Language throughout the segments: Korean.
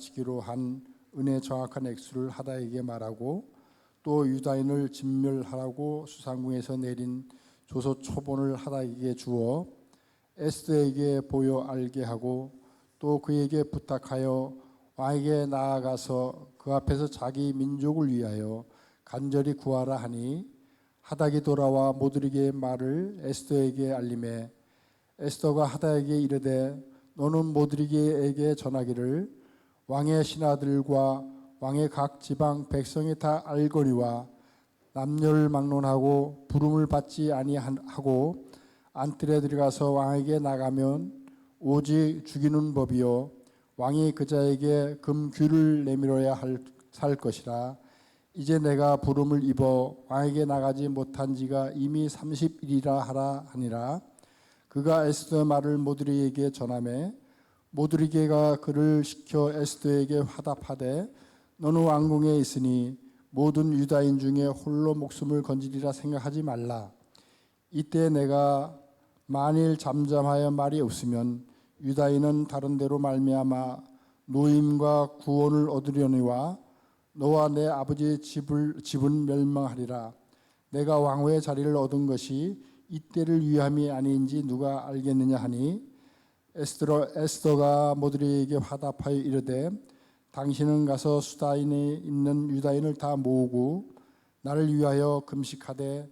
바치기로 한 은혜 정확한 액수를 하다에게 말하고 또 유다인을 진멸하라고 수상궁에서 내린 조서 초본을 하다에게 주어 에스더에게 보여 알게 하고 또 그에게 부탁하여 왕에게 나아가서 그 앞에서 자기 민족을 위하여 간절히 구하라 하니 하닥이 돌아와 모드리게의 말을 에스더에게 알림해 에스더가 하닥에게 이르되 너는 모드리게에게 전하기를 왕의 신하들과 왕의 각 지방 백성이 다 알거니와 남녀를 막론하고 부름을 받지 아니하고 안뜰에 들어가서 왕에게 나가면 오직 죽이는 법이요 왕이 그자에게 금귀를 내밀어야 살 것이라. 이제 내가 부름을 입어 왕에게 나가지 못한 지가 이미 30일이라 하라 하니라. 그가 에스더 말을 모드리게에게 전하매 모드리게가 그를 시켜 에스더에게 화답하되 너는 왕궁에 있으니 모든 유다인 중에 홀로 목숨을 건지리라 생각하지 말라. 이때 내가 만일 잠잠하여 말이 없으면 유다인은 다른 데로 말미암아 노임과 구원을 얻으려니와 너와 내 아버지의 집은 멸망하리라. 내가 왕후의 자리를 얻은 것이 이때를 위함이 아닌지 누가 알겠느냐 하니 에스더가 모드리게에게 화답하여 이르되 당신은 가서 수다인에 있는 유다인을 다 모으고 나를 위하여 금식하되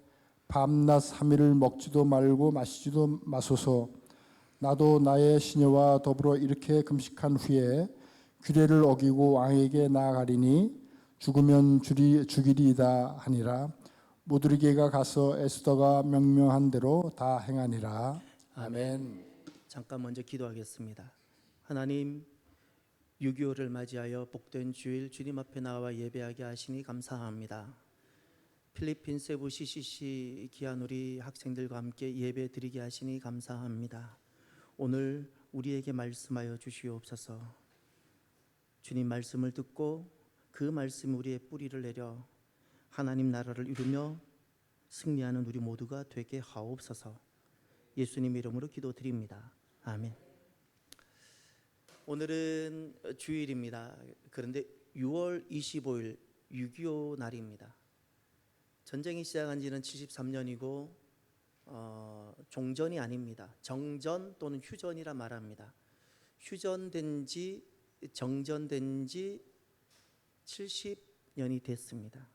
밤낮 3일을 먹지도 말고 마시지도 마소서. 나도 나의 시녀와 더불어 이렇게 금식한 후에 규례를 어기고 왕에게 나아가리니 죽으면 죽이리이다 하니라. 모드리게가 가서 에스더가 명령한 대로 다 행하니라. 아멘. 잠깐 먼저 기도하겠습니다. 하나님, 6.25를 맞이하여 복된 주일 주님 앞에 나와 예배하게 하시니 감사합니다. 필리핀 세부 CCC 귀한 우리 학생들과 함께 예배 드리게 하시니 감사합니다. 오늘 우리에게 말씀하여 주시옵소서. 주님 말씀을 듣고 그 말씀 우리의 뿌리를 내려 하나님 나라를 이루며 승리하는 우리 모두가 되게 하옵소서. 예수님 이름으로 기도드립니다. 아멘. 오늘은 주일입니다. 그런데 6월 25일 6.25 날입니다. 전쟁이 시작한 지는 73년이고 종전이 아닙니다. 정전 또는 휴전이라 말합니다. 휴전된 지 정전된 지 70년이 됐습니다.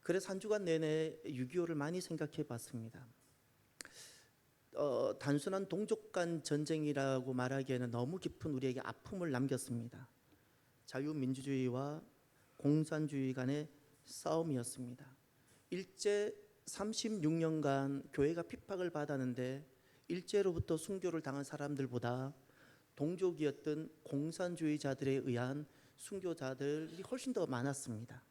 그래서 한 주간 내내 6.25를 많이 생각해 봤습니다. 단순한 동족 간 전쟁이라고 말하기에는 너무 깊은 우리에게 아픔을 남겼습니다. 자유민주주의와 공산주의 간의 싸움이었습니다. 일제 36년간 교회가 핍박을 받았는데 일제로부터 순교를 당한 사람들보다 동족이었던 공산주의자들에 의한 순교자들이 훨씬 더 많았습니다.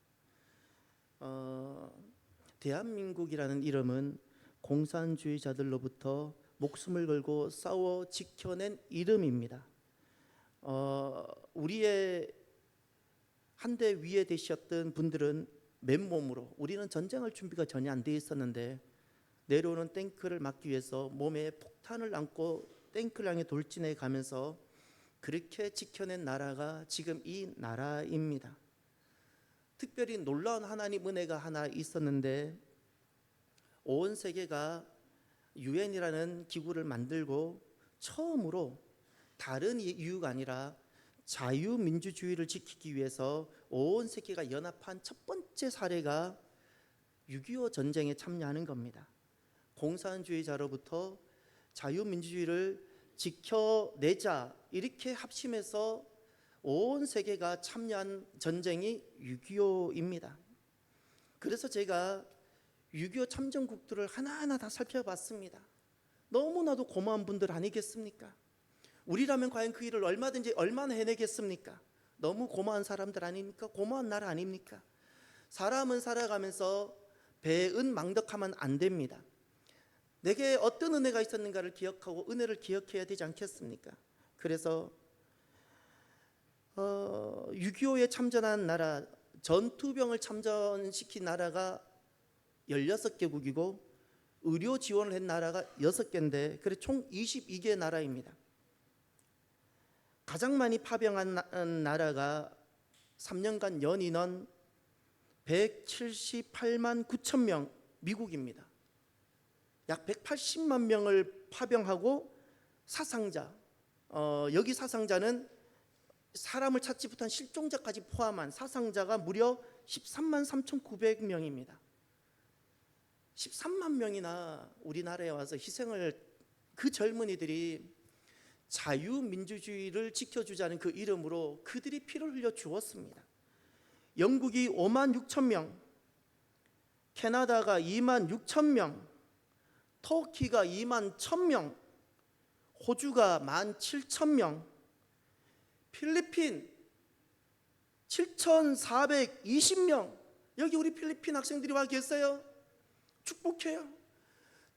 대한민국이라는 이름은 공산주의자들로부터 목숨을 걸고 싸워 지켜낸 이름입니다. 우리의 한대 위에 되셨던 분들은 맨몸으로, 우리는 전쟁할 준비가 전혀 안 돼 있었는데 내려오는 탱크를 막기 위해서 몸에 폭탄을 안고 탱크를 향해 돌진해 가면서 그렇게 지켜낸 나라가 지금 이 나라입니다. 특별히 놀라운 하나님 은혜가 하나 있었는데 온 세계가 유엔이라는 기구를 만들고 처음으로 다른 이유가 아니라 자유민주주의를 지키기 위해서 온 세계가 연합한 첫 번째 사례가 6.25 전쟁에 참여하는 겁니다. 공산주의자로부터 자유민주주의를 지켜내자 이렇게 합심해서 온 세계가 참여한 전쟁이 6.25입니다. 그래서 제가 6.25 참전국들을 하나하나 다 살펴봤습니다. 너무나도 고마운 분들 아니겠습니까? 우리라면 과연 그 일을 얼마나 해내겠습니까? 너무 고마운 사람들 아닙니까? 고마운 나라 아닙니까? 사람은 살아가면서 배은망덕하면 안 됩니다. 내게 어떤 은혜가 있었는가를 기억하고 은혜를 기억해야 되지 않겠습니까? 그래서 6.25에 참전한 나라, 전투병을 참전시킨 나라가 16개국이고 의료 지원을 한 나라가 6개인데 그래 총 22개 나라입니다. 가장 많이 파병한 나라가 3년간 연인원 178만 9천 명 미국입니다. 약 180만 명을 파병하고 사상자, 여기 사상자는 사람을 찾지 못한 실종자까지 포함한 사상자가 무려 13만 3,900명입니다. 13만 명이나 우리나라에 와서 희생을, 그 젊은이들이 자유민주주의를 지켜주자는 그 이름으로 그들이 피를 흘려 주었습니다. 영국이 5만 6천 명, 캐나다가 2만 6천 명, 터키가 2만 1천 명, 호주가 1만 7천 명, 필리핀 7,420명. 여기 우리 필리핀 학생들이 와 계세요. 축복해요.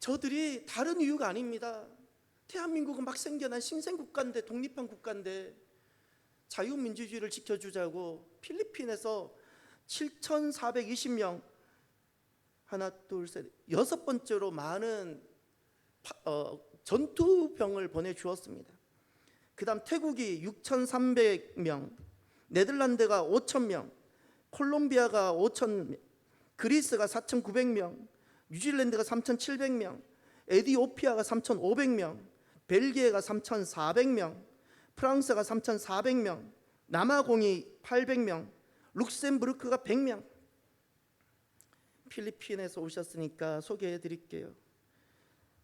저들이 다른 이유가 아닙니다. 대한민국은 막 생겨난 신생국가인데, 독립한 국가인데 자유민주주의를 지켜주자고 필리핀에서 7,420명, 하나 둘 셋 여섯 번째로 많은 전투병을 보내주었습니다. 그 다음 태국이 6,300명, 네덜란드가 5,000명, 콜롬비아가 5,000명, 그리스가 4,900명, 뉴질랜드가 3,700명, 에티오피아가 3,500명, 벨기에가 3,400명, 프랑스가 3,400명, 남아공이 800명, 룩셈부르크가 100명. 필리핀에서 오셨으니까 소개해 드릴게요.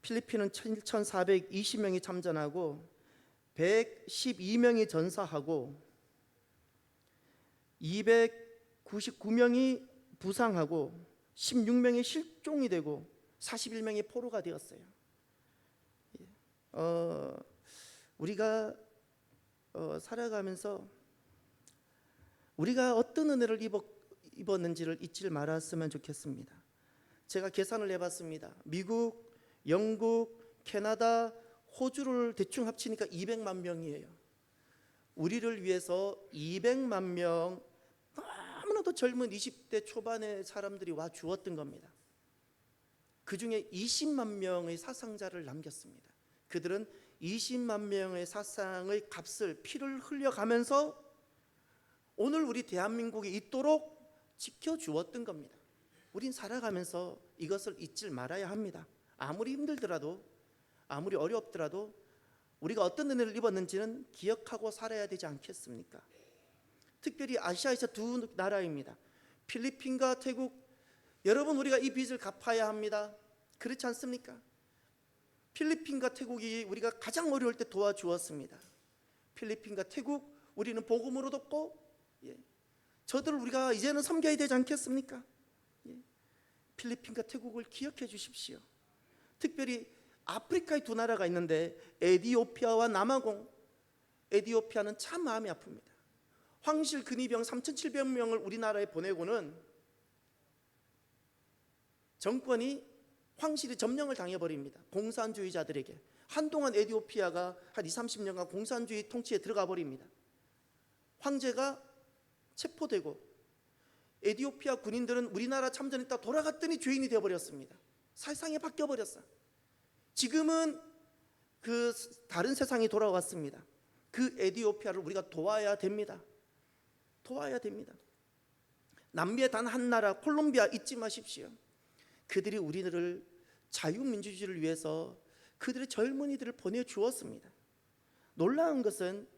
필리핀은 7,420명이 참전하고 112명이 전사하고 299명이 부상하고 16명이 실종이 되고 41명이 포로가 되었어요. 우리가 살아가면서 우리가 어떤 은혜를 입었는지를 잊지 말았으면 좋겠습니다. 제가 계산을 해봤습니다. 미국, 영국, 캐나다, 호주를 대충 합치니까 200만 명이에요. 우리를 위해서 200만 명, 너무나도 젊은 20대 초반의 사람들이 와 주었던 겁니다. 그 중에 20만 명의 사상자를 남겼습니다. 그들은 20만 명의 사상의 값을, 피를 흘려가면서 오늘 우리 대한민국이 있도록 지켜주었던 겁니다. 우린 살아가면서 이것을 잊지 말아야 합니다. 아무리 힘들더라도, 아무리 어렵더라도 우리가 어떤 은혜를 입었는지는 기억하고 살아야 되지 않겠습니까? 특별히 아시아에서 두 나라입니다. 필리핀과 태국. 여러분, 우리가 이 빚을 갚아야 합니다. 그렇지 않습니까? 필리핀과 태국이 우리가 가장 어려울 때 도와주었습니다. 필리핀과 태국, 우리는 복음으로 돕고, 저들을 우리가 이제는 섬겨야 되지 않겠습니까? 필리핀과 태국을 기억해 주십시오. 특별히 아프리카의 두 나라가 있는데 에티오피아와 남아공. 에티오피아는 참 마음이 아픕니다. 황실 근위병 3,700명을 우리나라에 보내고는 정권이, 황실이 점령을 당해버립니다. 공산주의자들에게. 한동안 에티오피아가 한 20, 30년간 공산주의 통치에 들어가 버립니다. 황제가 체포되고 에티오피아 군인들은 우리나라 참전했다 돌아갔더니 죄인이 되어버렸습니다. 세상이 바뀌어버렸어. 지금은 그 다른 세상이 돌아왔습니다. 그 에티오피아를 우리가 도와야 됩니다. 도와야 됩니다. 남미의 단 한 나라 콜롬비아 잊지 마십시오. 그들이 우리를 자유민주주의를 위해서 그들의 젊은이들을 보내주었습니다. 놀라운 것은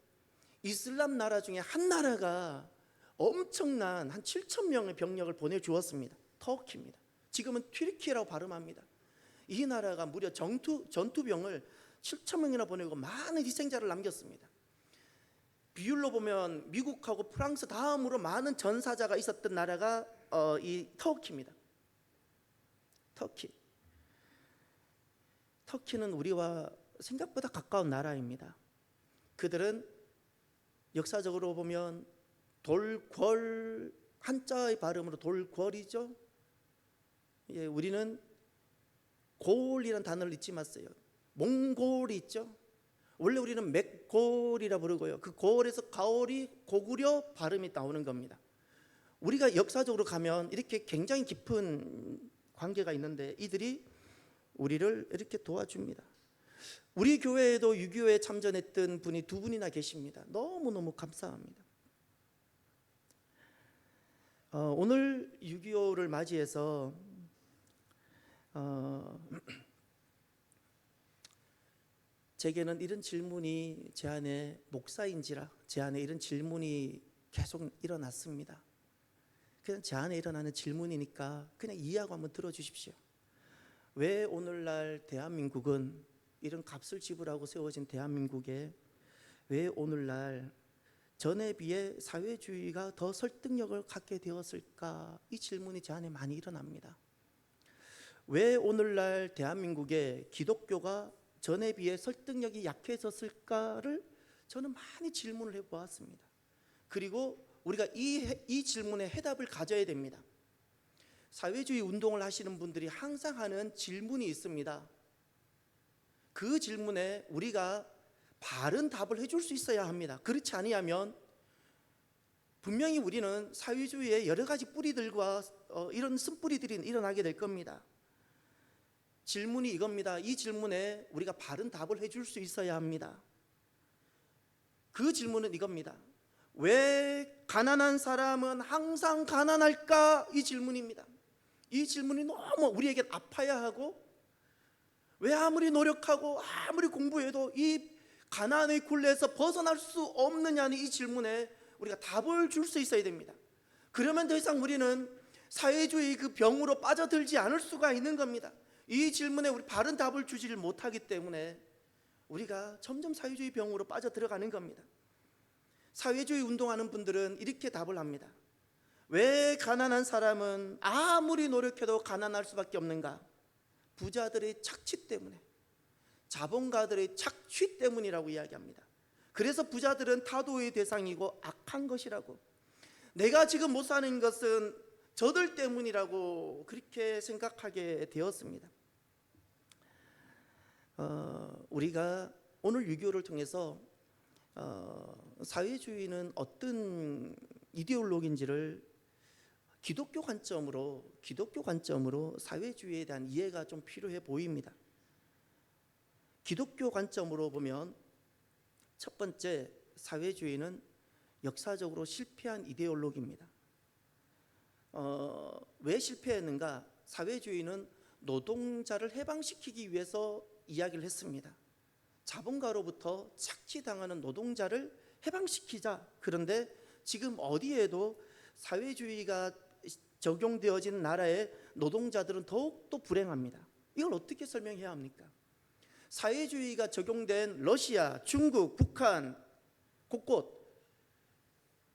이슬람 나라 중에 한 나라가 엄청난 한 7천 명의 병력을 보내주었습니다. 터키입니다. 지금은 튀르키예라고 발음합니다. 이 나라가 무려 전투병을 7천 명이나 보내고 많은 희생자를 남겼습니다. 비율로 보면 미국하고 프랑스 다음으로 많은 전사자가 있었던 나라가 이 터키입니다. 터키는 우리와 생각보다 가까운 나라입니다. 그들은 역사적으로 보면 돌궐, 한자의 발음으로 돌궐이죠. 우리는 골이라는 단어를 잊지 마세요. 몽골이 있죠. 원래 우리는 맥골이라 부르고요. 그 골에서 가올이 고구려 발음이 나오는 겁니다. 우리가 역사적으로 가면 이렇게 굉장히 깊은 관계가 있는데 이들이 우리를 이렇게 도와줍니다. 우리 교회에도 6.25에 참전했던 분이 두 분이나 계십니다. 너무너무 감사합니다. 오늘 6.25를 맞이해서 제게는 이런 질문이 제 안에 목사인지라 제 안에 이런 질문이 계속 일어났습니다. 그냥 제 안에 일어나는 질문이니까 그냥 이해하고 한번 들어주십시오. 왜 오늘날 대한민국은 이런 값을 지불하고 세워진 대한민국에 왜 오늘날 전에 비해 사회주의가 더 설득력을 갖게 되었을까? 이 질문이 제 안에 많이 일어납니다. 왜 오늘날 대한민국에 기독교가 전에 비해 설득력이 약해졌을까를 저는 많이 질문을 해보았습니다. 그리고 우리가 이 질문에 해답을 가져야 됩니다. 사회주의 운동을 하시는 분들이 항상 하는 질문이 있습니다. 그 질문에 우리가 바른 답을 해줄 수 있어야 합니다. 그렇지 아니하면 분명히 우리는 사회주의의 여러 가지 뿌리들과 이런 쓴뿌리들이 일어나게 될 겁니다. 질문이 이겁니다. 이 질문에 우리가 바른 답을 해줄 수 있어야 합니다. 그 질문은 이겁니다. 왜 가난한 사람은 항상 가난할까? 이 질문입니다. 이 질문이 너무 우리에게 아파야 하고, 왜 아무리 노력하고 아무리 공부해도 이 가난의 굴레에서 벗어날 수 없느냐는 이 질문에 우리가 답을 줄 수 있어야 됩니다. 그러면 더 이상 우리는 사회주의 그 병으로 빠져들지 않을 수가 있는 겁니다. 이 질문에 우리 바른 답을 주지를 못하기 때문에 우리가 점점 사회주의 병으로 빠져들어가는 겁니다. 사회주의 운동하는 분들은 이렇게 답을 합니다. 왜 가난한 사람은 아무리 노력해도 가난할 수밖에 없는가? 부자들의 착취 때문에, 자본가들의 착취 때문이라고 이야기합니다. 그래서 부자들은 타도의 대상이고 악한 것이라고, 내가 지금 못 사는 것은 저들 때문이라고 그렇게 생각하게 되었습니다. 우리가 오늘 6.25를 통해서 사회주의는 어떤 이데올로기인지를 기독교 관점으로 사회주의에 대한 이해가 좀 필요해 보입니다. 기독교 관점으로 보면 첫 번째, 사회주의는 역사적으로 실패한 이데올로기입니다. 왜 실패했는가? 사회주의는 노동자를 해방시키기 위해서 이야기를 했습니다. 자본가로부터 착취당하는 노동자를 해방시키자. 그런데 지금 어디에도 사회주의가 적용되어진 나라의 노동자들은 더욱더 불행합니다. 이걸 어떻게 설명해야 합니까? 사회주의가 적용된 러시아, 중국, 북한 곳곳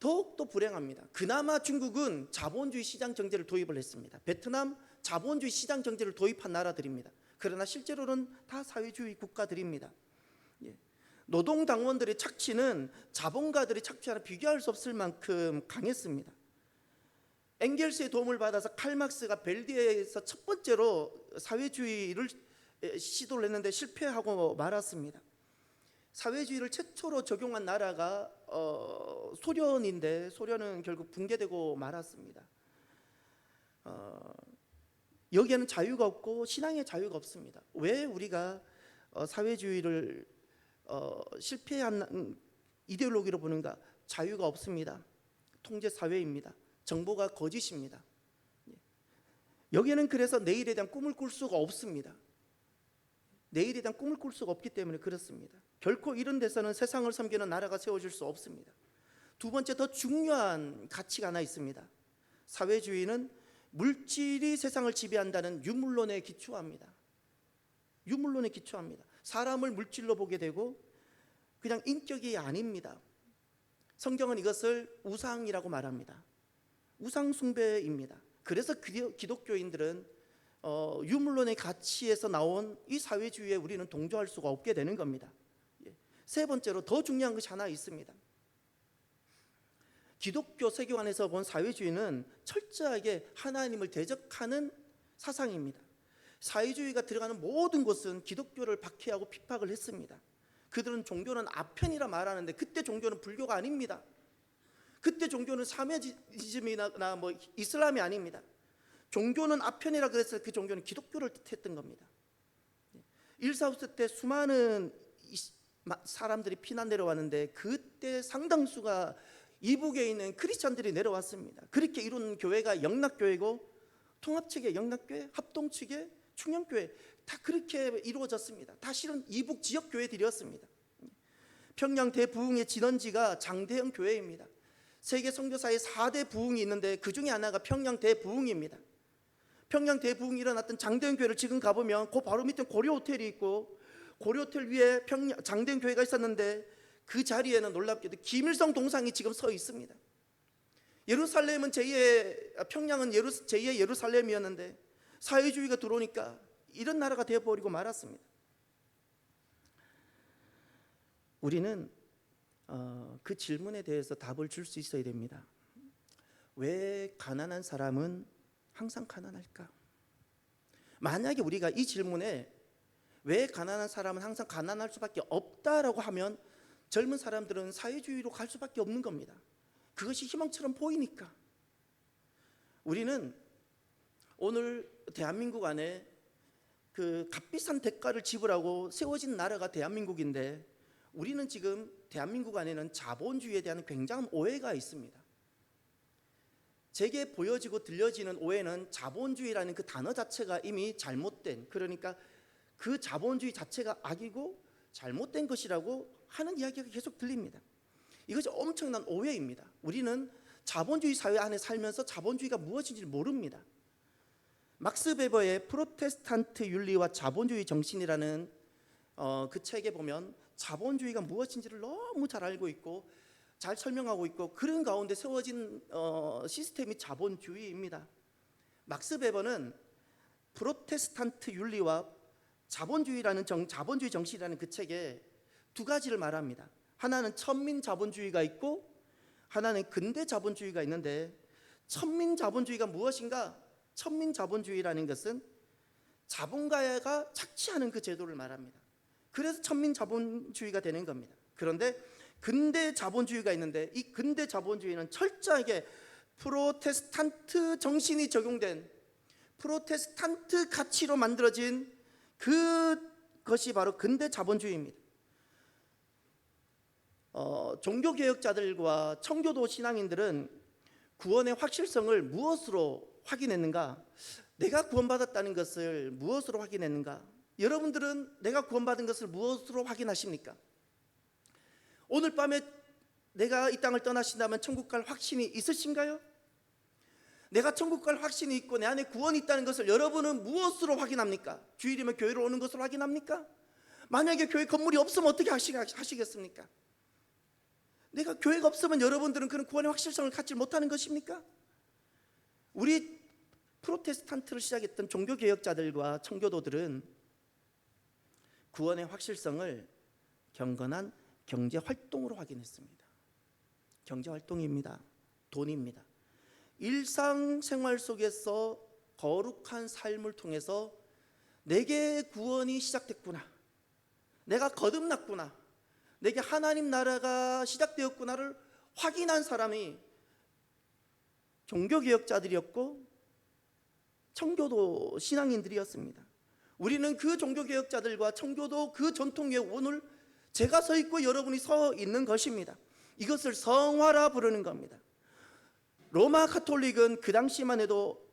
더욱더 불행합니다. 그나마 중국은 자본주의 시장 경제를 도입을 했습니다. 베트남 자본주의 시장 경제를 도입한 나라들입니다. 그러나 실제로는 다 사회주의 국가들입니다. 노동당원들의 착취는 자본가들의 착취와는 비교할 수 없을 만큼 강했습니다. 엥겔스의 도움을 받아서 칼막스가 벨기에에서 첫 번째로 사회주의를 시도를 했는데 실패하고 말았습니다. 사회주의를 최초로 적용한 나라가 소련인데 소련은 결국 붕괴되고 말았습니다. 여기에는 자유가 없고 신앙의 자유가 없습니다. 왜 우리가 사회주의를 실패한 이데올로기로 보는가? 자유가 없습니다. 통제 사회입니다. 정보가 거짓입니다. 여기에는 그래서 내일에 대한 꿈을 꿀 수가 없습니다. 내일에 대한 꿈을 꿀 수가 없기 때문에 그렇습니다. 결코 이런 데서는 세상을 섬기는 나라가 세워질 수 없습니다. 두 번째, 더 중요한 가치가 하나 있습니다. 사회주의는 물질이 세상을 지배한다는 유물론에 기초합니다. 유물론에 기초합니다. 사람을 물질로 보게 되고 그냥 인격이 아닙니다. 성경은 이것을 우상이라고 말합니다. 우상 숭배입니다. 그래서 기독교인들은 유물론의 가치에서 나온 이 사회주의에 우리는 동조할 수가 없게 되는 겁니다. 세 번째로 더 중요한 것이 하나 있습니다. 기독교 세계관에서 본 사회주의는 철저하게 하나님을 대적하는 사상입니다. 사회주의가 들어가는 모든 곳은 기독교를 박해하고 핍박을 했습니다. 그들은 종교는 아편이라 말하는데 그때 종교는 불교가 아닙니다. 그때 종교는 사메이즘이나 뭐 이슬람이 아닙니다. 종교는 아편이라 그래서 그 종교는 기독교를 뜻했던 겁니다. 1.4 때 수많은 사람들이 피난 내려왔는데 그때 상당수가 이북에 있는 크리스천들이 내려왔습니다. 그렇게 이룬 교회가 영락교회고 통합측의 영락교회, 합동측의 충영교회 다 그렇게 이루어졌습니다. 다 실은 이북 지역 교회들이었습니다. 평양 대부흥의 진원지가 장대형 교회입니다. 세계 선교사의 4대 부흥이 있는데 그 중에 하나가 평양 대부흥입니다. 평양 대부흥이 일어났던 장대형 교회를 지금 가보면 그 바로 밑에 고려 호텔이 있고 고려 호텔 위에 장대형 교회가 있었는데 그 자리에는 놀랍게도 김일성 동상이 지금 서 있습니다. 예루살렘은 평양은 제2의 예루살렘이었는데 사회주의가 들어오니까 이런 나라가 되어버리고 말았습니다. 우리는 그 질문에 대해서 답을 줄 수 있어야 됩니다. 왜 가난한 사람은 항상 가난할까? 만약에 우리가 이 질문에 왜 가난한 사람은 항상 가난할 수밖에 없다라고 하면 젊은 사람들은 사회주의로 갈 수밖에 없는 겁니다. 그것이 희망처럼 보이니까. 우리는 오늘 대한민국 안에 그 값비싼 대가를 지불하고 세워진 나라가 대한민국인데 우리는 지금 대한민국 안에는 자본주의에 대한 굉장한 오해가 있습니다. 제게 보여지고 들려지는 오해는 자본주의라는 그 단어 자체가 이미 잘못된, 그러니까 그 자본주의 자체가 악이고 잘못된 것이라고 하는 이야기가 계속 들립니다. 이것이 엄청난 오해입니다. 우리는 자본주의 사회 안에 살면서 자본주의가 무엇인지 모릅니다. 막스 베버의 프로테스탄트 윤리와 자본주의 정신이라는 그 책에 보면 자본주의가 무엇인지를 너무 잘 알고 있고 잘 설명하고 있고 그런 가운데 세워진 시스템이 자본주의입니다. 막스 베버는 프로테스탄트 윤리와 자본주의 정신이라는 그 책에 두 가지를 말합니다. 하나는 천민 자본주의가 있고 하나는 근대 자본주의가 있는데 천민 자본주의가 무엇인가? 천민 자본주의라는 것은 자본가가 착취하는 그 제도를 말합니다. 그래서 천민 자본주의가 되는 겁니다. 그런데 근대 자본주의가 있는데 이 근대 자본주의는 철저하게 프로테스탄트 정신이 적용된 프로테스탄트 가치로 만들어진 그것이 바로 근대 자본주의입니다. 종교개혁자들과 청교도 신앙인들은 구원의 확실성을 무엇으로 확인했는가? 내가 구원받았다는 것을 무엇으로 확인했는가? 여러분들은 내가 구원받은 것을 무엇으로 확인하십니까? 오늘 밤에 내가 이 땅을 떠나신다면 천국 갈 확신이 있으신가요? 내가 천국 갈 확신이 있고 내 안에 구원이 있다는 것을 여러분은 무엇으로 확인합니까? 주일이면 교회로 오는 것으로 확인합니까? 만약에 교회 건물이 없으면 어떻게 하시겠습니까? 내가 교회가 없으면 여러분들은 그런 구원의 확실성을 갖지 못하는 것입니까? 우리 프로테스탄트를 시작했던 종교개혁자들과 청교도들은 구원의 확실성을 경건한 경제활동으로 확인했습니다. 경제활동입니다. 돈입니다. 일상생활 속에서 거룩한 삶을 통해서 내게 구원이 시작됐구나, 내가 거듭났구나, 내게 하나님 나라가 시작되었구나를 확인한 사람이 종교개혁자들이었고 청교도 신앙인들이었습니다. 우리는 그 종교개혁자들과 청교도 그 전통 위에 오늘 제가 서 있고 여러분이 서 있는 것입니다. 이것을 성화라 부르는 겁니다. 로마 가톨릭은 그 당시만 해도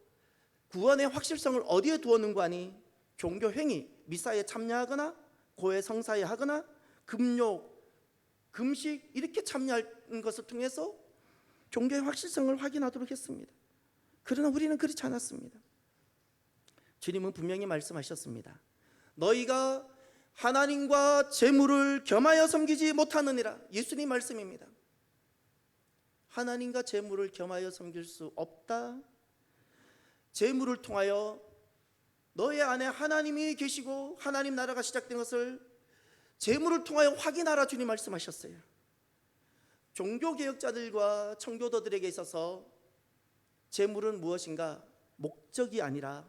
구원의 확실성을 어디에 두었는가 하니 종교 행위, 미사에 참여하거나 고해 성사에 하거나 금욕, 금식 이렇게 참여하는 것을 통해서 종교의 확실성을 확인하도록 했습니다. 그러나 우리는 그렇지 않았습니다. 주님은 분명히 말씀하셨습니다. 너희가 하나님과 재물을 겸하여 섬기지 못하느니라. 예수님 말씀입니다. 하나님과 재물을 겸하여 섬길 수 없다. 재물을 통하여 너희 안에 하나님이 계시고 하나님 나라가 시작된 것을 재물을 통하여 확인하라. 주님 말씀하셨어요. 종교개혁자들과 청교도들에게 있어서 재물은 무엇인가? 목적이 아니라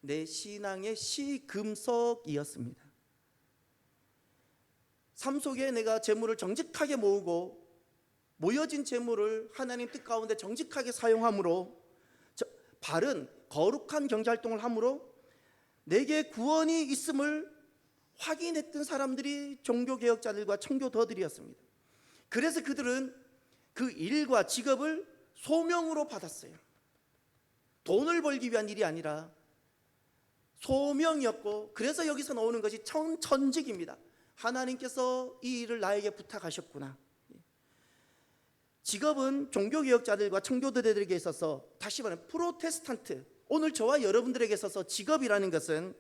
내 신앙의 시금석이었습니다. 삶 속에 내가 재물을 정직하게 모으고 모여진 재물을 하나님 뜻 가운데 정직하게 사용함으로 바른 거룩한 경제활동을 함으로 내게 구원이 있음을 확인했던 사람들이 종교개혁자들과 청교도들이었습니다. 그래서 그들은 그 일과 직업을 소명으로 받았어요. 돈을 벌기 위한 일이 아니라 소명이었고, 그래서 여기서 나오는 것이 천직입니다. 하나님께서 이 일을 나에게 부탁하셨구나. 직업은 종교개혁자들과 청교도들에게 있어서, 다시 말하면 프로테스탄트, 오늘 저와 여러분들에게 있어서 직업이라는 것은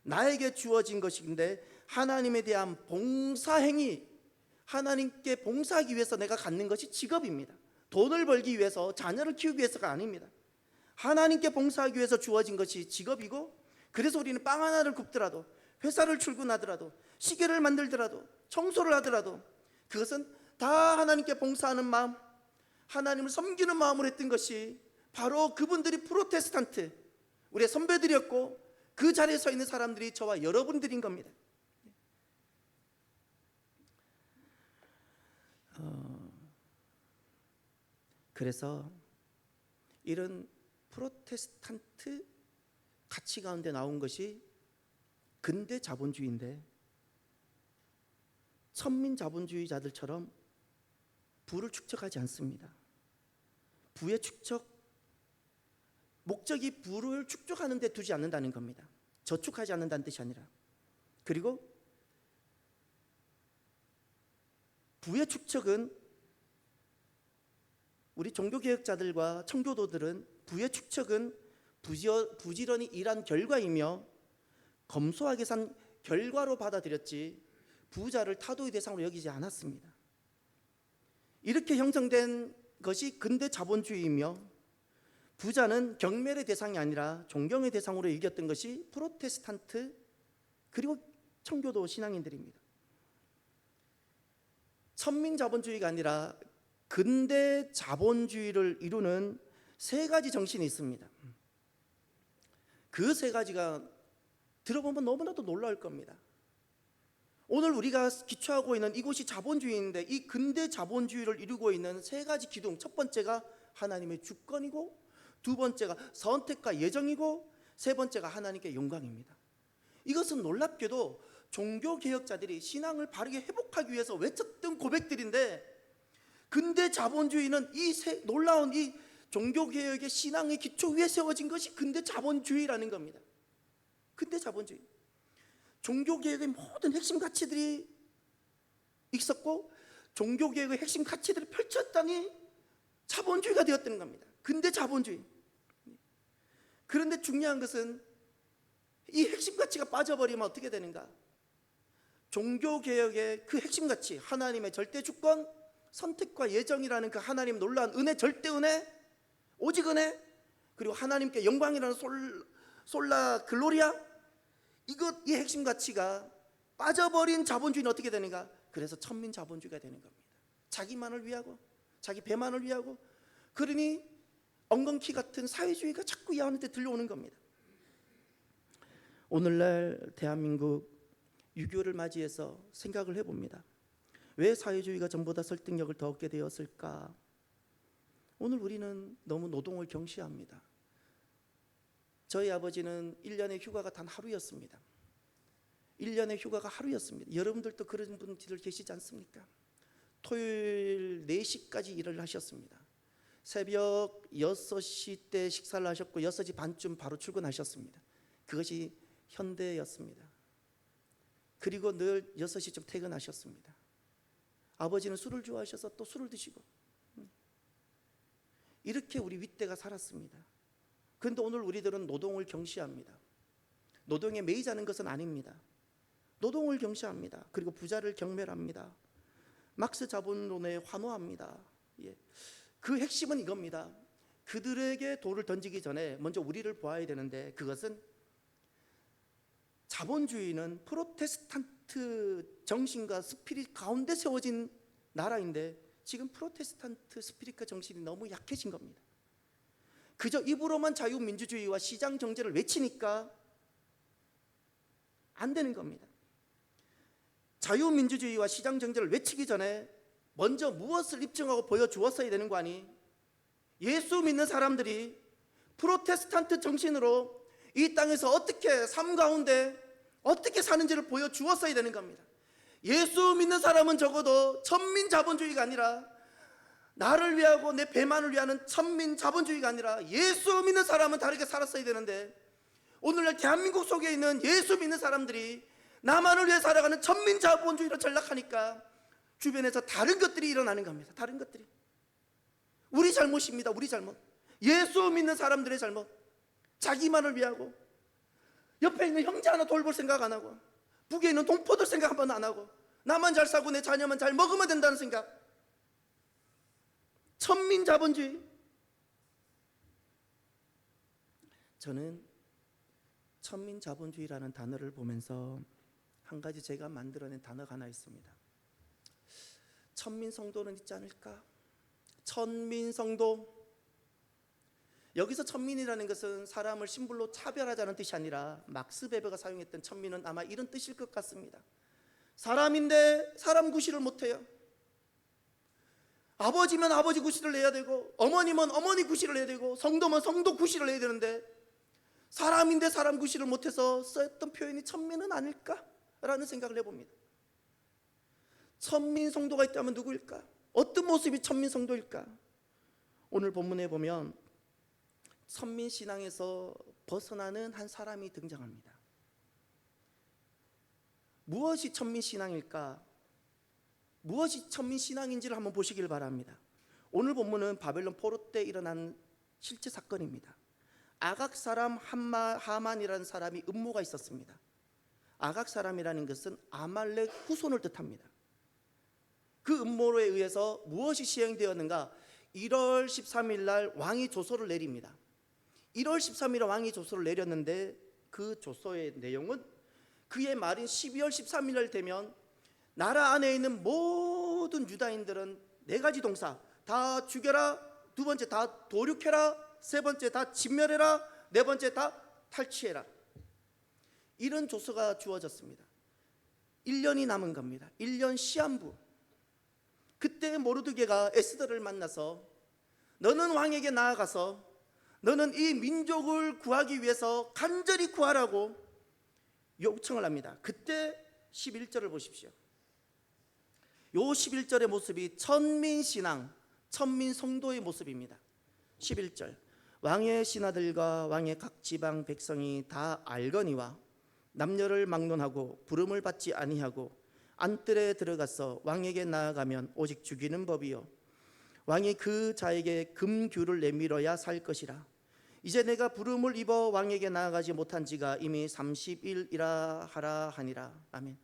나에게 주어진 것인데, 하나님에 대한 봉사행위, 하나님께 봉사하기 위해서 내가 갖는 것이 직업입니다. 돈을 벌기 위해서, 자녀를 키우기 위해서가 아닙니다. 하나님께 봉사하기 위해서 주어진 것이 직업이고, 그래서 우리는 빵 하나를 굽더라도, 회사를 출근하더라도, 시계를 만들더라도, 청소를 하더라도 그것은 다 하나님께 봉사하는 마음, 하나님을 섬기는 마음으로 했던 것이 바로 그분들이 프로테스탄트, 우리의 선배들이었고, 그 자리에 서 있는 사람들이 저와 여러분들인 겁니다. 그래서 이런 프로테스탄트 가치 가운데 나온 것이 근대 자본주의인데, 천민 자본주의자들처럼 부를 축적하지 않습니다. 부의 축적, 목적이 부를 축적하는 데 두지 않는다는 겁니다. 저축하지 않는다는 뜻이 아니라. 그리고 부의 축적은, 우리 종교개혁자들과 청교도들은 부의 축적은 부지런히 일한 결과이며 검소하게 산 결과로 받아들였지, 부자를 타도의 대상으로 여기지 않았습니다. 이렇게 형성된 것이 근대 자본주의이며, 부자는 경멸의 대상이 아니라 존경의 대상으로 여겼던 것이 프로테스탄트 그리고 청교도 신앙인들입니다. 천민 자본주의가 아니라 근대 자본주의를 이루는 세 가지 정신이 있습니다. 그 세 가지가 들어보면 너무나도 놀라울 겁니다. 오늘 우리가 기초하고 있는 이곳이 자본주의인데, 이 근대 자본주의를 이루고 있는 세 가지 기둥, 첫 번째가 하나님의 주권이고, 두 번째가 선택과 예정이고, 세 번째가 하나님께 영광입니다. 이것은 놀랍게도 종교개혁자들이 신앙을 바르게 회복하기 위해서 외쳤던 고백들인데, 근대 자본주의는 이 놀라운 이 종교개혁의 신앙의 기초 위에 세워진 것이 근대 자본주의라는 겁니다. 근대 자본주의, 종교개혁의 모든 핵심 가치들이 있었고, 종교개혁의 핵심 가치들을 펼쳤더니 자본주의가 되었다는 겁니다. 근대 자본주의. 그런데 중요한 것은 이 핵심 가치가 빠져버리면 어떻게 되는가? 종교개혁의 그 핵심 가치, 하나님의 절대 주권, 선택과 예정이라는 그 하나님 놀라운 은혜, 절대 은혜, 오직 은혜, 그리고 하나님께 영광이라는 솔라 글로리아, 이 핵심 가치가 빠져버린 자본주의는 어떻게 되는가? 그래서 천민 자본주의가 되는 겁니다. 자기만을 위하고, 자기 배만을 위하고, 그러니 엉겅퀴 같은 사회주의가 자꾸 이 안에 들려오는 겁니다. 오늘날 대한민국 6.25를 맞이해서 생각을 해봅니다. 왜 사회주의가 전보다 설득력을 더 얻게 되었을까? 오늘 우리는 너무 노동을 경시합니다. 저희 아버지는 1년의 휴가가 단 하루였습니다. 1년의 휴가가 하루였습니다. 여러분들도 그런 분들 계시지 않습니까? 토요일 4시까지 일을 하셨습니다. 새벽 6시 때 식사를 하셨고 6시 반쯤 바로 출근하셨습니다. 그것이 현대였습니다. 그리고 늘 6시쯤 퇴근하셨습니다. 아버지는 술을 좋아하셔서 또 술을 드시고, 이렇게 우리 윗대가 살았습니다. 그런데 오늘 우리들은 노동을 경시합니다. 노동에 매이자는 것은 아닙니다. 노동을 경시합니다. 그리고 부자를 경멸합니다. 막스 자본론에 환호합니다. 그 핵심은 이겁니다. 그들에게 돌을 던지기 전에 먼저 우리를 보아야 되는데, 그것은 자본주의는 프로테스탄트 정신과 스피릿 가운데 세워진 나라인데, 지금 프로테스탄트 스피릿과 정신이 너무 약해진 겁니다. 그저 입으로만 자유민주주의와 시장 경제를 외치니까 안 되는 겁니다. 자유민주주의와 시장 경제를 외치기 전에 먼저 무엇을 입증하고 보여주었어야 되는 거 아니? 예수 믿는 사람들이 프로테스탄트 정신으로 이 땅에서 어떻게 삶 가운데 어떻게 사는지를 보여주었어야 되는 겁니다. 예수 믿는 사람은 적어도 천민자본주의가 아니라, 나를 위하고 내 배만을 위하는 천민자본주의가 아니라 예수 믿는 사람은 다르게 살았어야 되는데, 오늘날 대한민국 속에 있는 예수 믿는 사람들이 나만을 위해 살아가는 천민자본주의로 전락하니까 주변에서 다른 것들이 일어나는 겁니다. 다른 것들이. 우리 잘못입니다. 우리 잘못. 예수 믿는 사람들의 잘못. 자기만을 위하고, 옆에 있는 형제 하나 돌볼 생각 안 하고, 북에 있는 동포들 생각 한 번 안 하고, 나만 잘 사고 내 자녀만 잘 먹으면 된다는 생각. 천민자본주의. 저는 천민자본주의라는 단어를 보면서 한 가지 제가 만들어낸 단어가 하나 있습니다. 천민성도는 있지 않을까? 천민성도. 여기서 천민이라는 것은 사람을 신분로 차별하자는 뜻이 아니라, 막스 베버가 사용했던 천민은 아마 이런 뜻일 것 같습니다. 사람인데 사람 구실을 못해요. 아버지면 아버지 구실을 해야 되고, 어머니면 어머니 구실을 해야 되고, 성도면 성도 구실을 해야 되는데, 사람인데 사람 구실을 못해서 썼던 표현이 천민은 아닐까라는 생각을 해봅니다. 천민 성도가 있다면 누구일까? 어떤 모습이 천민 성도일까? 오늘 본문에 보면 천민 신앙에서 벗어나는 한 사람이 등장합니다. 무엇이 천민 신앙일까? 무엇이 천민 신앙인지를 한번 보시길 바랍니다. 오늘 본문은 바벨론 포로 때 일어난 실제 사건입니다. 아각 사람 하만이라는 사람이 음모가 있었습니다. 아각 사람이라는 것은 아말렉 후손을 뜻합니다. 그 음모에 의해서 무엇이 시행되었는가? 1월 13일 날 왕이 조서를 내립니다. 1월 13일에 왕이 조서를 내렸는데, 그 조서의 내용은 그의 말인 12월 13일 날 되면 나라 안에 있는 모든 유다인들은 4가지 동사, 다 죽여라, 2번째 다 도륙해라, 3번째 다 진멸해라, 4번째 다 탈취해라. 이런 조서가 주어졌습니다. 1년이 남은 겁니다. 1년 시한부. 그때 모르드게가 에스더를 만나서, 너는 왕에게 나아가서 너는 이 민족을 구하기 위해서 간절히 구하라고 요청을 합니다. 그때 11절을 보십시오. 요 11절의 모습이 천민신앙, 천민성도의 모습입니다. 11절, 왕의 신하들과 왕의 각 지방 백성이 다 알거니와 남녀를 막론하고 부름을 받지 아니하고 안뜰에 들어가서 왕에게 나아가면 오직 죽이는 법이요, 왕이 그 자에게 금규를 내밀어야 살 것이라. 이제 내가 부름을 입어 왕에게 나아가지 못한 지가 이미 30일이라 하라 하니라. 아멘.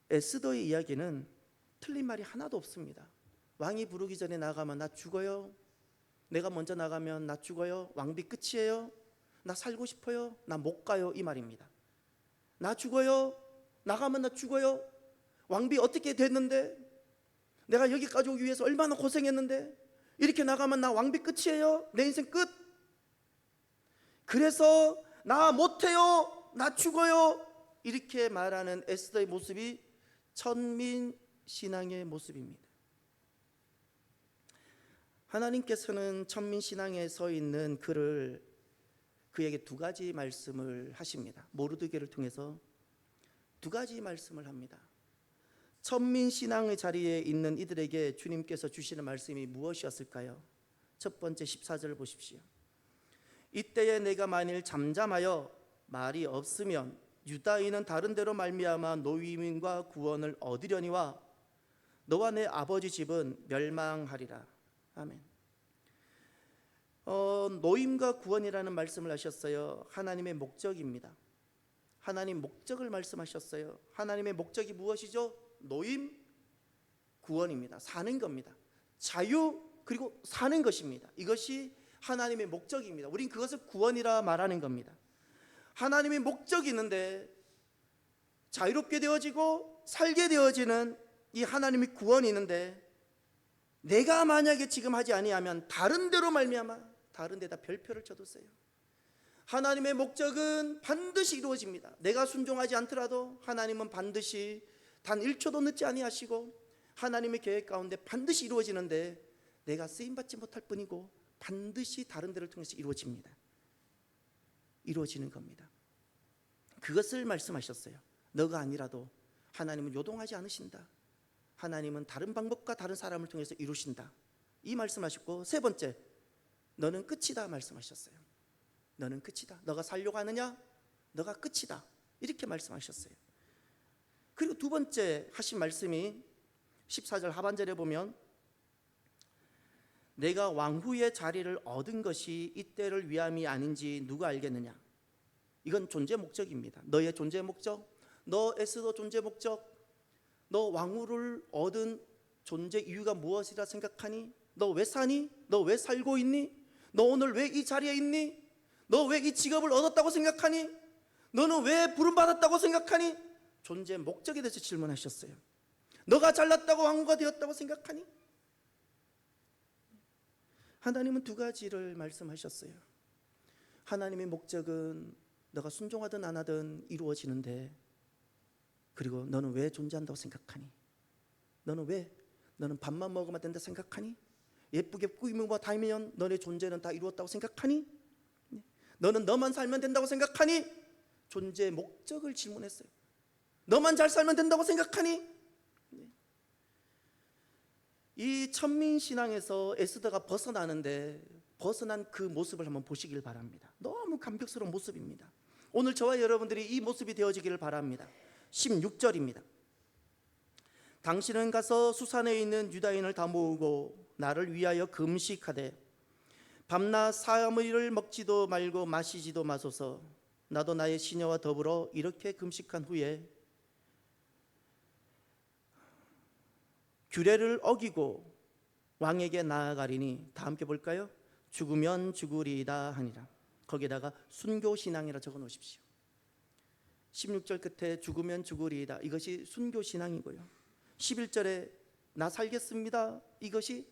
에스더의 이야기는 틀린 말이 하나도 없습니다. 왕이 부르기 전에 나가면 나 죽어요. 내가 먼저 나가면 나 죽어요. 왕비 끝이에요. 나 살고 싶어요. 나 못 가요. 이 말입니다. 나 죽어요. 나가면 나 죽어요. 왕비 어떻게 됐는데, 내가 여기까지 오기 위해서 얼마나 고생했는데, 이렇게 나가면 나 왕비 끝이에요. 내 인생 끝. 그래서 나 못해요. 나 죽어요. 이렇게 말하는 에스더의 모습이 천민 신앙의 모습입니다. 하나님께서는 천민 신앙에 서 있는 그를, 그에게 2가지 말씀을 하십니다. 모르드게를 통해서 2가지 말씀을 합니다. 천민 신앙의 자리에 있는 이들에게 주님께서 주시는 말씀이 무엇이었을까요? 첫 번째 14절 보십시오. 이때에 내가 만일 잠잠하여 말이 없으면 유다인은 다른 데로 말미암아 노임과 구원을 얻으려니와 너와 내 아버지 집은 멸망하리라. 아멘. 노임과 구원이라는 말씀을 하셨어요. 하나님의 목적입니다. 하나님 목적을 말씀하셨어요. 하나님의 목적이 무엇이죠? 노임, 구원입니다. 사는 겁니다. 자유, 그리고 사는 것입니다. 이것이 하나님의 목적입니다. 우린 그것을 구원이라 말하는 겁니다. 하나님의 목적이 있는데 자유롭게 되어지고 살게 되어지는 이 하나님의 구원이 있는데, 내가 만약에 지금 하지 아니하면 다른 데로 말미암아 다른 데다 별표를 쳐두세요. 하나님의 목적은 반드시 이루어집니다. 내가 순종하지 않더라도 하나님은 반드시 단 1초도 늦지 아니하시고 하나님의 계획 가운데 반드시 이루어지는데, 내가 쓰임받지 못할 뿐이고 반드시 다른 데를 통해서 이루어집니다. 이루어지는 겁니다. 그것을 말씀하셨어요. 너가 아니라도 하나님은 요동하지 않으신다. 하나님은 다른 방법과 다른 사람을 통해서 이루신다. 이 말씀하셨고, 세 번째, 너는 끝이다 말씀하셨어요. 너는 끝이다. 너가 살려고 하느냐? 너가 끝이다. 이렇게 말씀하셨어요. 그리고 두 번째 하신 말씀이 14절 하반절에 보면 내가 왕후의 자리를 얻은 것이 이때를 위함이 아닌지 누가 알겠느냐. 이건 존재 목적입니다. 너의 존재 목적, 너 에스더 존재 목적, 너 왕후를 얻은 존재 이유가 무엇이라 생각하니? 너 왜 사니? 너 왜 살고 있니? 너 오늘 왜 이 자리에 있니? 너 왜 이 직업을 얻었다고 생각하니? 너는 왜 부름받았다고 생각하니? 존재 목적에 대해서 질문하셨어요. 너가 잘났다고 왕후가 되었다고 생각하니? 하나님은 두 가지를 말씀하셨어요. 하나님의 목적은 너가 순종하든 안 하든 이루어지는데, 그리고 너는 왜 존재한다고 생각하니? 너는 밥만 먹으면 된다 생각하니? 예쁘게 꾸미고 다니면 너의 존재는 다 이루었다고 생각하니? 너는 너만 살면 된다고 생각하니? 존재의 목적을 질문했어요. 너만 잘 살면 된다고 생각하니? 이 천민신앙에서 에스더가 벗어나는데, 벗어난 그 모습을 한번 보시길 바랍니다. 너무 감격스러운 모습입니다. 오늘 저와 여러분들이 이 모습이 되어지기를 바랍니다. 16절입니다. 당신은 가서 수산에 있는 유다인을 다 모으고 나를 위하여 금식하되 밤낮 사흘을 먹지도 말고 마시지도 마소서. 나도 나의 시녀와 더불어 이렇게 금식한 후에 규례를 어기고 왕에게 나아가리니, 다 함께 볼까요? 죽으면 죽으리이다 하니라. 거기에다가 순교신앙이라 적어 놓으십시오. 16절 끝에 죽으면 죽으리이다, 이것이 순교신앙이고요. 11절에 나 살겠습니다, 이것이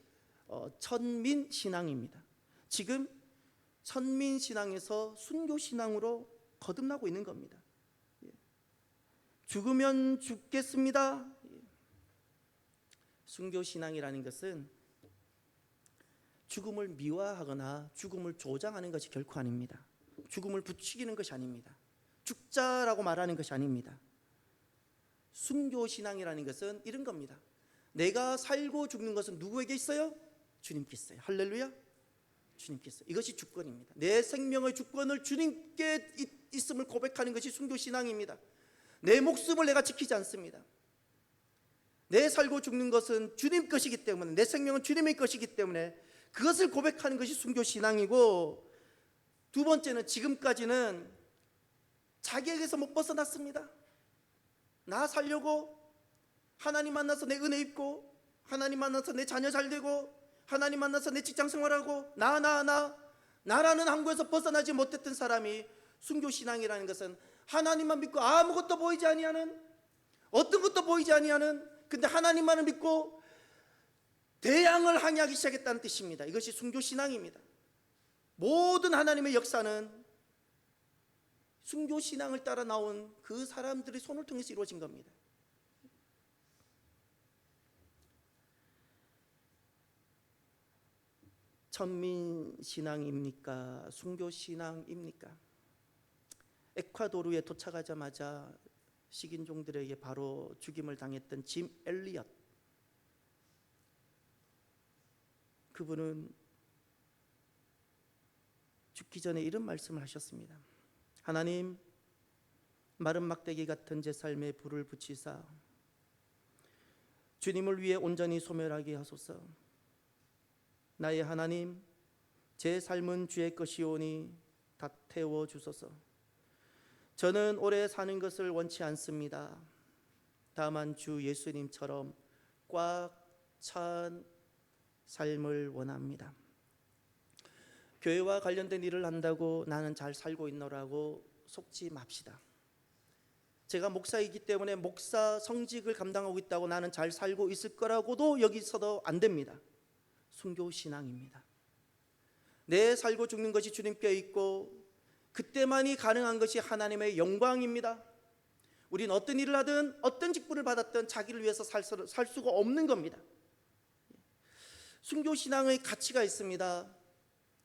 천민신앙입니다. 지금 천민신앙에서 순교신앙으로 거듭나고 있는 겁니다. 죽으면 죽겠습니다. 순교신앙이라는 것은 죽음을 미화하거나 죽음을 조장하는 것이 결코 아닙니다. 죽음을 부추기는 것이 아닙니다. 죽자라고 말하는 것이 아닙니다. 순교신앙이라는 것은 이런 겁니다. 내가 살고 죽는 것은 누구에게 있어요? 주님께 있어요. 할렐루야. 주님께 있어요. 이것이 주권입니다. 내 생명의 주권을 주님께 있음을 고백하는 것이 순교신앙입니다. 내 목숨을 내가 지키지 않습니다. 내 살고 죽는 것은 주님 것이기 때문에, 내 생명은 주님의 것이기 때문에 그것을 고백하는 것이 순교신앙이고, 두 번째는 지금까지는 자기에게서 못 벗어났습니다. 나 살려고 하나님 만나서 내 은혜 입고, 하나님 만나서 내 자녀 잘 되고, 하나님 만나서 내 직장 생활하고, 나라는 항구에서 벗어나지 못했던 사람이, 순교신앙이라는 것은 하나님만 믿고 아무것도 보이지 아니하는, 어떤 것도 보이지 아니하는, 근데 하나님만을 믿고 대양을 항해하기 시작했다는 뜻입니다. 이것이 순교신앙입니다. 모든 하나님의 역사는 순교신앙을 따라 나온 그 사람들의 손을 통해서 이루어진 겁니다. 천민신앙입니까? 순교신앙입니까? 에콰도르에 도착하자마자 식인종들에게 바로 죽임을 당했던 짐 엘리엇, 그분은 죽기 전에 이런 말씀을 하셨습니다. 하나님, 마른 막대기 같은 제 삶에 불을 붙이사 주님을 위해 온전히 소멸하게 하소서. 나의 하나님, 제 삶은 주의 것이오니 다 태워 주소서. 저는 오래 사는 것을 원치 않습니다. 다만 주 예수님처럼 꽉 찬 삶을 원합니다. 교회와 관련된 일을 한다고 나는 잘 살고 있노라고 속지 맙시다. 제가 목사이기 때문에 목사 성직을 감당하고 있다고 나는 잘 살고 있을 거라고도 여기서도 안 됩니다. 순교신앙입니다. 내 살고 죽는 것이 주님께 있고, 그때만이 가능한 것이 하나님의 영광입니다. 우린 어떤 일을 하든 어떤 직분을 받았든 자기를 위해서 살 수가 없는 겁니다. 순교신앙의 가치가 있습니다.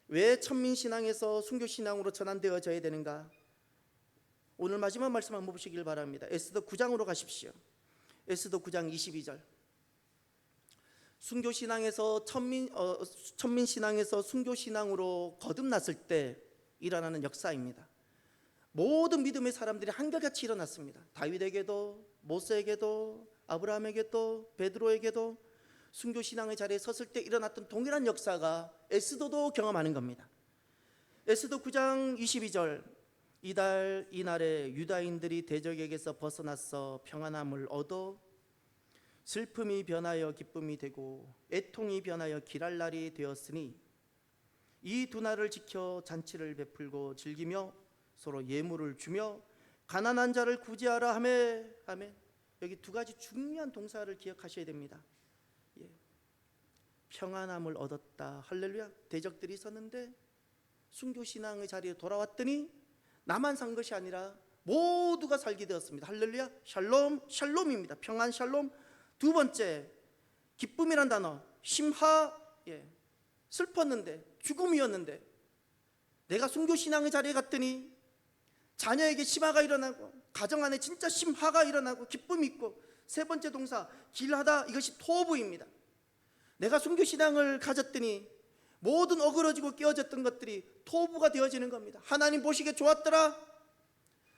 왜 천민신앙에서 순교신앙으로 전환되어져야 되는가? 오늘 마지막 말씀 한번 보시길 바랍니다. 에스더 9장으로 가십시오. 에스더 9장 22절. 순교신앙에서 천민신앙에서 순교신앙으로 거듭났을 때 일어나는 역사입니다. 모든 믿음의 사람들이 한결같이 일어났습니다. 다윗에게도, 모세에게도, 아브라함에게도, 베드로에게도 순교신앙의 자리에 섰을 때 일어났던 동일한 역사가 에스더도 경험하는 겁니다. 에스더 9장 22절. 이날에 유다인들이 대적에게서 벗어나서 평안함을 얻어 슬픔이 변하여 기쁨이 되고 애통이 변하여 길할 날이 되었으니 이 두 날을 지켜 잔치를 베풀고 즐기며 서로 예물을 주며 가난한 자를 구제하라 하매. 여기 두 가지 중요한 동사를 기억하셔야 됩니다. 평안함을 얻었다. 할렐루야. 대적들이 있었는데 순교신앙의 자리에 돌아왔더니 나만 산 것이 아니라 모두가 살게 되었습니다. 할렐루야. 샬롬, 샬롬입니다. 평안, 샬롬. 두 번째, 기쁨이란 단어. 심하. 슬펐는데, 죽음이었는데 내가 순교신앙의 자리에 갔더니 자녀에게 심화가 일어나고 가정 안에 진짜 심화가 일어나고 기쁨이 있고, 세 번째 동사 길하다. 이것이 토부입니다. 내가 순교신앙을 가졌더니 모든 어그러지고 깨어졌던 것들이 토부가 되어지는 겁니다. 하나님 보시기에 좋았더라.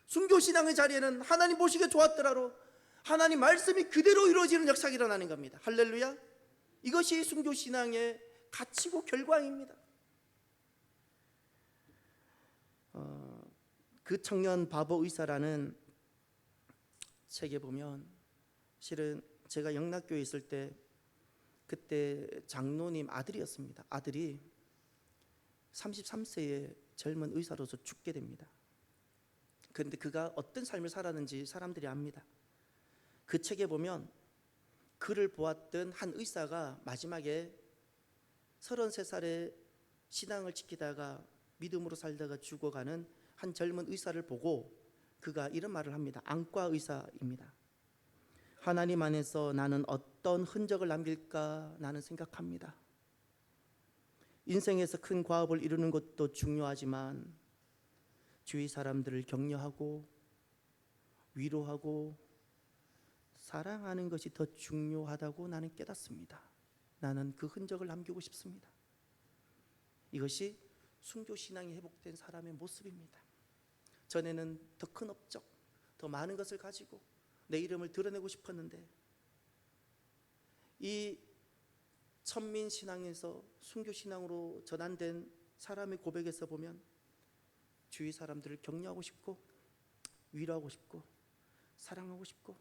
순교신앙의 자리에는 하나님 보시기에 좋았더라로 하나님 말씀이 그대로 이루어지는 역사가 일어나는 겁니다. 할렐루야. 이것이 순교신앙의 가치고 결과입니다. 그 청년 바보 의사라는 책에 보면, 실은 제가 영락교에 있을 때 그때 장로님 아들이었습니다. 아들이 33세의 젊은 의사로서 죽게 됩니다. 그런데 그가 어떤 삶을 살았는지 사람들이 압니다. 그 책에 보면 그를 보았던 한 의사가 마지막에 33살에 신앙을 지키다가 믿음으로 살다가 죽어가는 한 젊은 의사를 보고 그가 이런 말을 합니다. 안과 의사입니다. 하나님 안에서 나는 어떤 흔적을 남길까 나는 생각합니다. 인생에서 큰 과업을 이루는 것도 중요하지만 주위 사람들을 격려하고 위로하고 사랑하는 것이 더 중요하다고 나는 깨닫습니다. 나는 그 흔적을 남기고 싶습니다. 이것이 순교신앙이 회복된 사람의 모습입니다. 전에는 더 큰 업적, 더 많은 것을 가지고 내 이름을 드러내고 싶었는데, 이 천민신앙에서 순교신앙으로 전환된 사람의 고백에서 보면 주위 사람들을 격려하고 싶고 위로하고 싶고 사랑하고 싶고,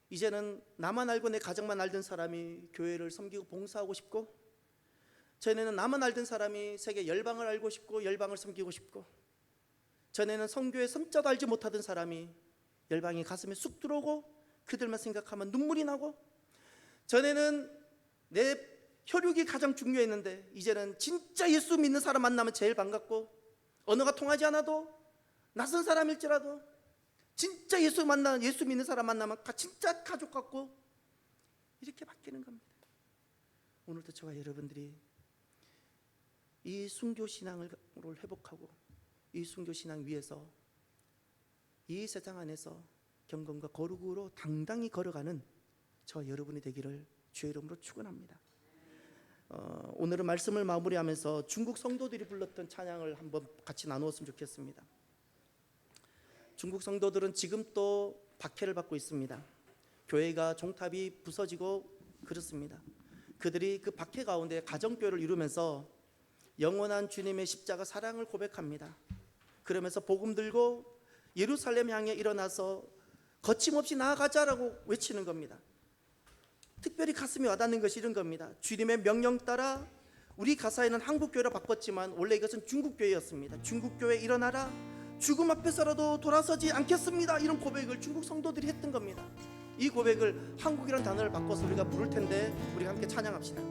이제는 나만 알고 내 가정만 알던 사람이 교회를 섬기고 봉사하고 싶고, 전에는 나만 알던 사람이 세계 열방을 알고 싶고 열방을 섬기고 싶고, 전에는 성교의 섬자도 알지 못하던 사람이 열방이 가슴에 쑥 들어오고 그들만 생각하면 눈물이 나고, 전에는 내 혈육이 가장 중요했는데 이제는 진짜 예수 믿는 사람 만나면 제일 반갑고, 언어가 통하지 않아도 낯선 사람일지라도 진짜 예수 믿는 사람 만나면 진짜 가족 같고, 이렇게 바뀌는 겁니다. 오늘도 저와 여러분들이 이 순교신앙을 회복하고 이 순교신앙 위에서 이 세상 안에서 경건과 거룩으로 당당히 걸어가는 저와 여러분이 되기를 주의 이름으로 축원합니다. 오늘은 말씀을 마무리하면서 중국 성도들이 불렀던 찬양을 한번 같이 나누었으면 좋겠습니다. 중국 성도들은 지금 또 박해를 받고 있습니다. 교회가 종탑이 부서지고 그렇습니다. 그들이 그 박해 가운데 가정교회를 이루면서 영원한 주님의 십자가 사랑을 고백합니다. 그러면서 복음 들고 예루살렘 향해 일어나서 거침없이 나아가자라고 외치는 겁니다. 특별히 가슴이 와닿는 것이 이런 겁니다. 주님의 명령 따라 우리 가사에는 한국교회로 바꿨지만 원래 이것은 중국교회였습니다. 중국교회 일어나라, 죽음 앞에서라도 돌아서지 않겠습니다. 이런 고백을 중국 성도들이 했던 겁니다. 이 고백을 한국이라는 단어를 바꿔서 우리가 부를 텐데 우리가 함께 찬양합시다.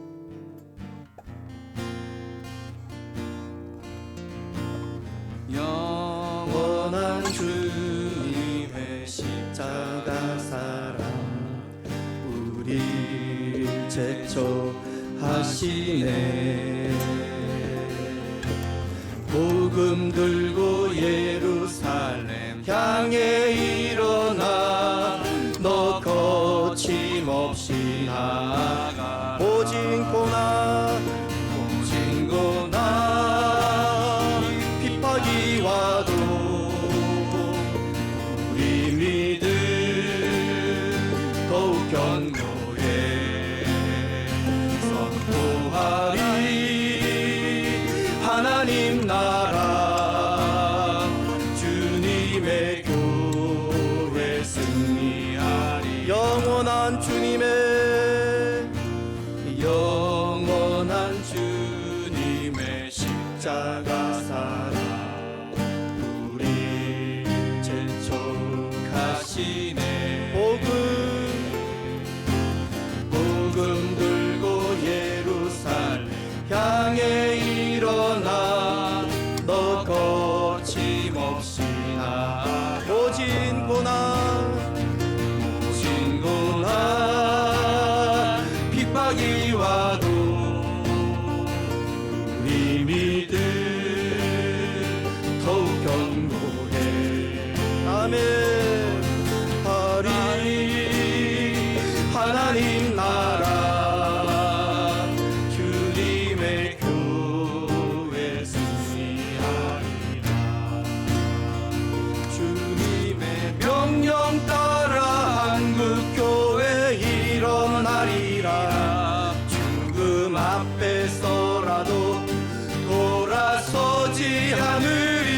영원한 주님의 십자가 사랑 우리를 제초하시네. 복음 들고 예루살렘 향해 일어나 너 거침없이 나아가 오직 고난 핍박이 와도 우리 믿음 더욱 견고해 선포하리 하나님 나라 주님의 교회 승리하리 영원한 주님의 십자가 사랑 우리 재촉하시네 복음 들고 예루살렘 향해 일어나 너 거침없이 나아가 오직 고난 핍박이 와도 우리 믿음 더욱 견고해 아멘 하리 하나님 나라 주님의 교회 승리하리라 주님의 명령 따라 한국교회 일어나리라 죽음 앞에서라도 돌아서지 않으리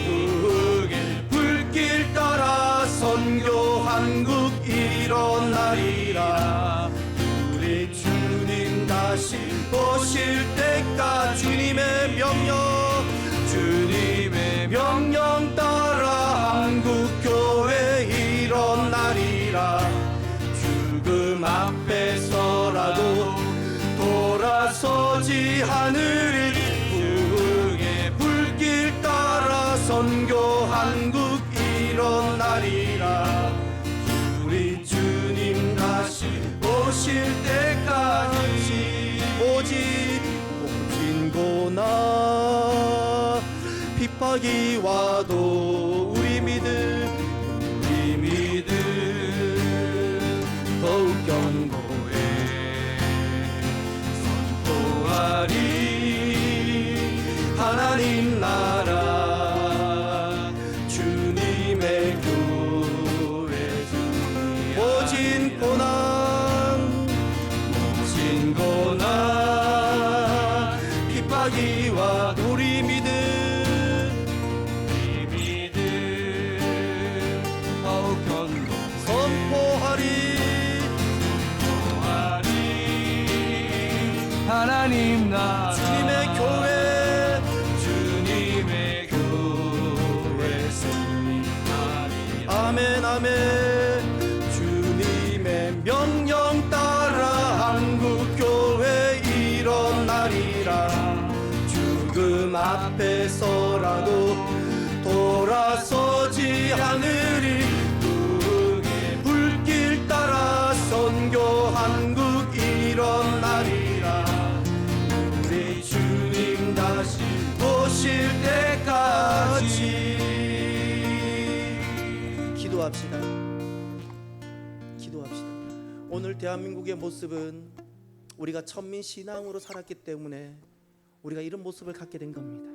우게 불길 따라 선교 한국 일어나리라 우리 주님 다시 오실 때까지 주님의 명령 따라 한국교회 일어나리라 죽음 앞에서라도 돌아서지 않으리 우게 불길 따라 선교 한국 일어나리라 우리 주님 다시 오실 때까지 오직 고난 핍박이 와도 우리 믿음 더욱 견고해 선포하리 하나님 나라 주님의 교회 오직 고난 핍박이 와 우리 믿음 더욱 견고 선포하리 하나님 나라 주님의 교회 승리하리 아멘 아멘 주님의 명령 따라 한국교회 일어나리라 죽음 앞에서라도 돌아서지 않으리 우게 불길 따라 선교 한국 일어나리라 우리 주님 다시 오실 때까지 기도합시다. 오늘 대한민국의 모습은 우리가 천민 신앙으로 살았기 때문에 우리가 이런 모습을 갖게 된 겁니다.